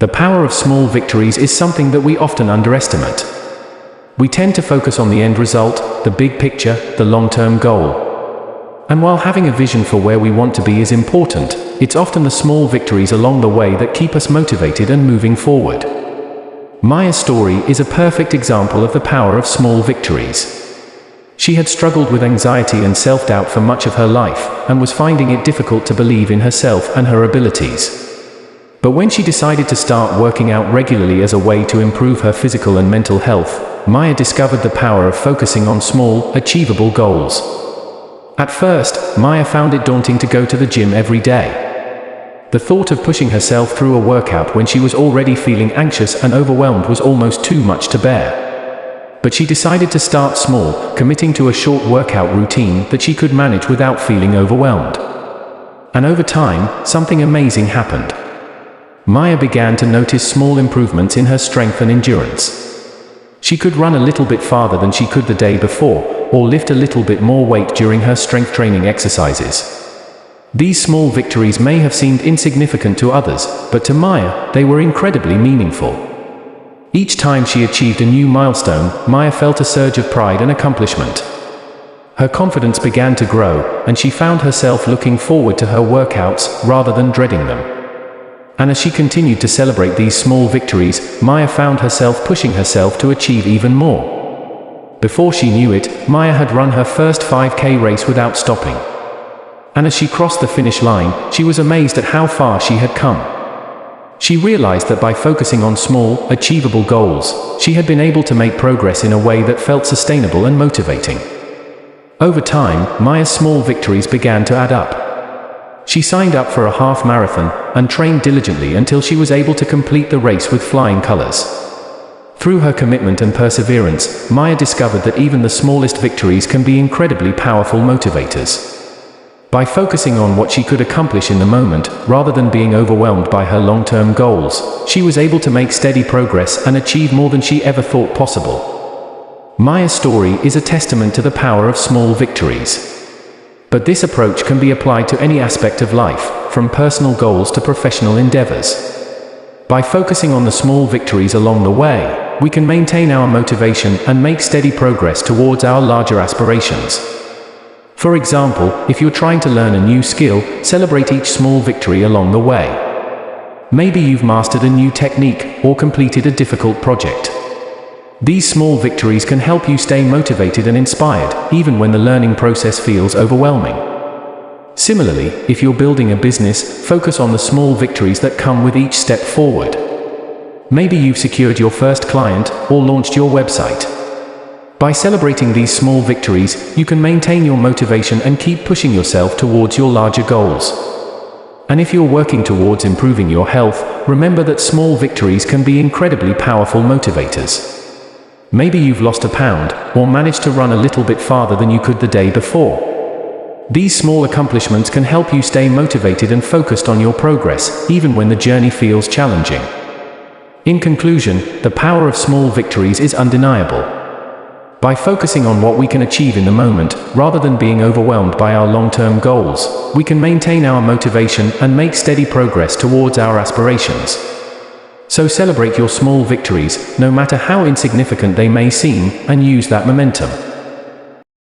The power of small victories is something that we often underestimate. We tend to focus on the end result, the big picture, the long-term goal. And while having a vision for where we want to be is important, it's often the small victories along the way that keep us motivated and moving forward. Maya's story is a perfect example of the power of small victories. She had struggled with anxiety and self-doubt for much of her life, and was finding it difficult to believe in herself and her abilities. But when she decided to start working out regularly as a way to improve her physical and mental health, Maya discovered the power of focusing on small, achievable goals. At first, Maya found it daunting to go to the gym every day. The thought of pushing herself through a workout when she was already feeling anxious and overwhelmed was almost too much to bear. But she decided to start small, committing to a short workout routine that she could manage without feeling overwhelmed. And over time, something amazing happened. Maya began to notice small improvements in her strength and endurance. She could run a little bit farther than she could the day before, or lift a little bit more weight during her strength training exercises. These small victories may have seemed insignificant to others, but to Maya, they were incredibly meaningful. Each time she achieved a new milestone, Maya felt a surge of pride and accomplishment. Her confidence began to grow, and she found herself looking forward to her workouts rather than dreading them. And as she continued to celebrate these small victories, Maya found herself pushing herself to achieve even more. Before she knew it, Maya had run her first 5K race without stopping. And as she crossed the finish line, she was amazed at how far she had come. She realized that by focusing on small, achievable goals, she had been able to make progress in a way that felt sustainable and motivating. Over time, Maya's small victories began to add up. She signed up for a half marathon, and trained diligently until she was able to complete the race with flying colors. Through her commitment and perseverance, Maya discovered that even the smallest victories can be incredibly powerful motivators. By focusing on what she could accomplish in the moment, rather than being overwhelmed by her long-term goals, she was able to make steady progress and achieve more than she ever thought possible. Maya's story is a testament to the power of small victories. But this approach can be applied to any aspect of life, from personal goals to professional endeavors. By focusing on the small victories along the way, we can maintain our motivation and make steady progress towards our larger aspirations. For example, if you're trying to learn a new skill, celebrate each small victory along the way. Maybe you've mastered a new technique or completed a difficult project. These small victories can help you stay motivated and inspired, even when the learning process feels overwhelming. Similarly, if you're building a business, focus on the small victories that come with each step forward. Maybe you've secured your first client or launched your website. By celebrating these small victories, you can maintain your motivation and keep pushing yourself towards your larger goals. And if you're working towards improving your health, remember that small victories can be incredibly powerful motivators. Maybe you've lost a pound, or managed to run a little bit farther than you could the day before. These small accomplishments can help you stay motivated and focused on your progress, even when the journey feels challenging. In conclusion, the power of small victories is undeniable. By focusing on what we can achieve in the moment, rather than being overwhelmed by our long-term goals, we can maintain our motivation and make steady progress towards our aspirations. So celebrate your small victories, no matter how insignificant they may seem, and use that momentum.